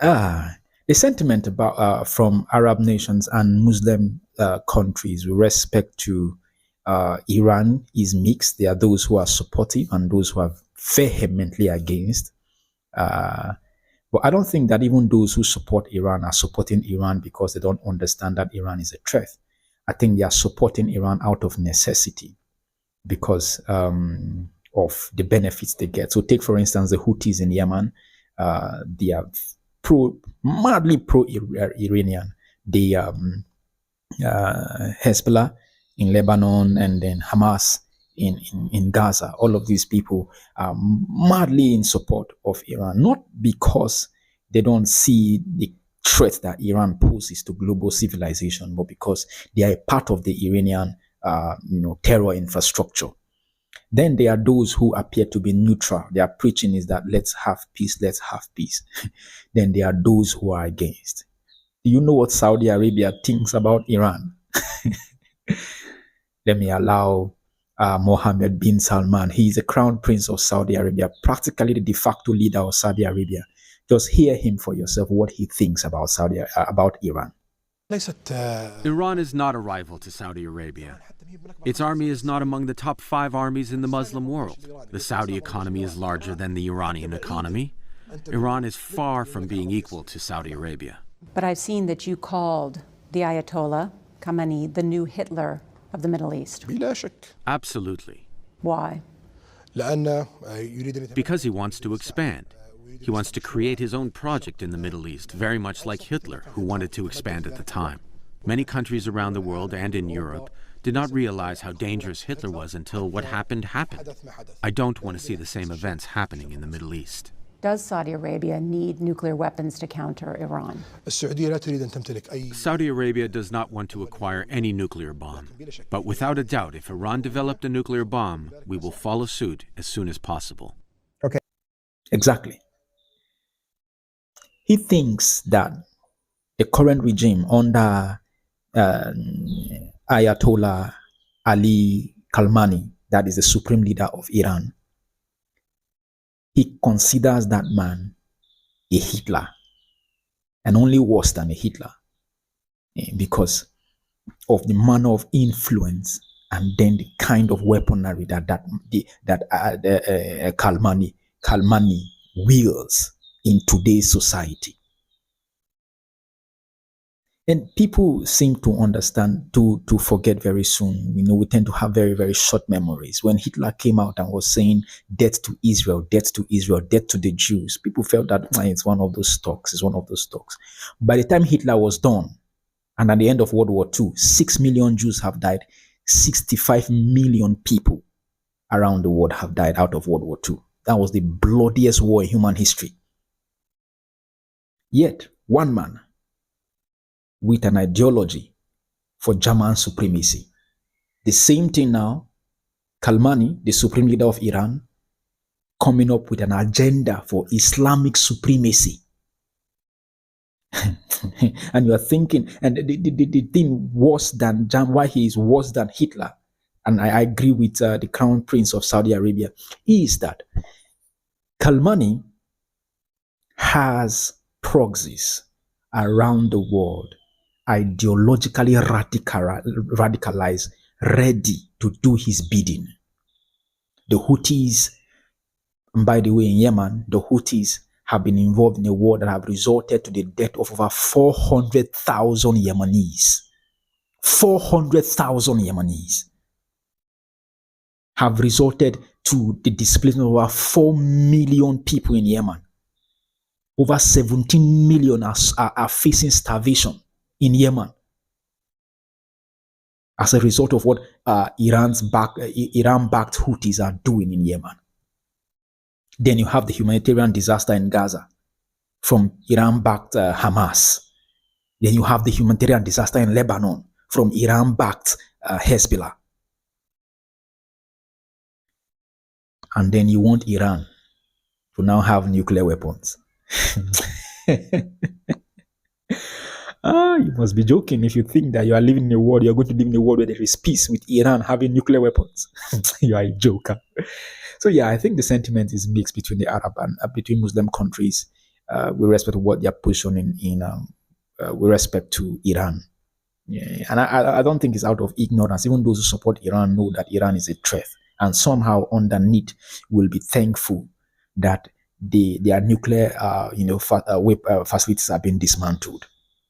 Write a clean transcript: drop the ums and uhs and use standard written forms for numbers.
The sentiment about from Arab nations and Muslim countries with respect to Iran is mixed. There are those who are supportive and those who are vehemently against. Uh, but I don't think that even those who support Iran are supporting Iran because they don't understand that Iran is a threat. I think they are supporting Iran out of necessity because of the benefits they get. So, take for instance the Houthis in Yemen. They are madly pro-Iranian. The Hezbollah in Lebanon and then Hamas in Gaza. All of these people are madly in support of Iran, not because they don't see the threat that Iran poses to global civilization, but because they are a part of the Iranian terror infrastructure. Then there are those who appear to be neutral. Their preaching is that let's have peace, let's have peace. Then there are those who are against. Do you know what Saudi Arabia thinks about Iran? Let me allow Mohammed bin Salman. He is the crown prince of Saudi Arabia, practically the de facto leader of Saudi Arabia. Just hear him for yourself what he thinks about about Iran. Iran is not a rival to Saudi Arabia. Its army is not among the top 5 armies in the Muslim world. The Saudi economy is larger than the Iranian economy. Iran is far from being equal to Saudi Arabia. But I've seen that you called the Ayatollah Khamenei the new Hitler of the Middle East. Absolutely. Why? Because he wants to expand. He wants to create his own project in the Middle East, very much like Hitler, who wanted to expand at the time. Many countries around the world and in Europe did not realize how dangerous Hitler was until what happened happened. I don't want to see the same events happening in the Middle East. Does Saudi Arabia need nuclear weapons to counter Iran? Saudi Arabia does not want to acquire any nuclear bomb. But without a doubt, if Iran developed a nuclear bomb, we will follow suit as soon as possible. Okay. Exactly. He thinks that the current regime under Ayatollah Ali Khamenei, that is the supreme leader of Iran, he considers that man a Hitler, and only worse than a Hitler, because of the manner of influence and then the kind of weaponry that Khamenei wields in today's society. And people seem to understand, to forget very soon. We tend to have very, very short memories. When Hitler came out and was saying death to Israel, death to Israel, death to the Jews, people felt that it's one of those talks, it's one of those talks. By the time Hitler was done, and at the end of World War II, 6 million Jews have died, 65 million people around the world have died out of World War II. That was the bloodiest war in human history. Yet, one man with an ideology for German supremacy. The same thing now, Khamenei, the supreme leader of Iran, coming up with an agenda for Islamic supremacy. And you are thinking, and the thing worse than why he is worse than Hitler, and I agree with the crown prince of Saudi Arabia, is that Khamenei has proxies around the world, ideologically radicalized, ready to do his bidding. The Houthis, and by the way, in Yemen, the Houthis have been involved in a war that have resulted to the death of over 400,000 Yemenis. 400,000 Yemenis have resulted to the displacement of over 4 million people in Yemen. Over 17 million are facing starvation in Yemen as a result of what Iran-backed Houthis are doing in Yemen. Then you have the humanitarian disaster in Gaza from Iran-backed Hamas. Then you have the humanitarian disaster in Lebanon from Iran-backed Hezbollah. And then you want Iran to now have nuclear weapons. You must be joking if you think that you are living in a world, you're going to live in a world where there is peace with Iran having nuclear weapons. You are a joker. So yeah, I think the sentiment is mixed between the Arab and between Muslim countries. with respect to what they're positioning with respect to Iran. Yeah, and I don't think it's out of ignorance. Even those who support Iran know that Iran is a threat, and somehow underneath will be thankful that their nuclear facilities are being dismantled.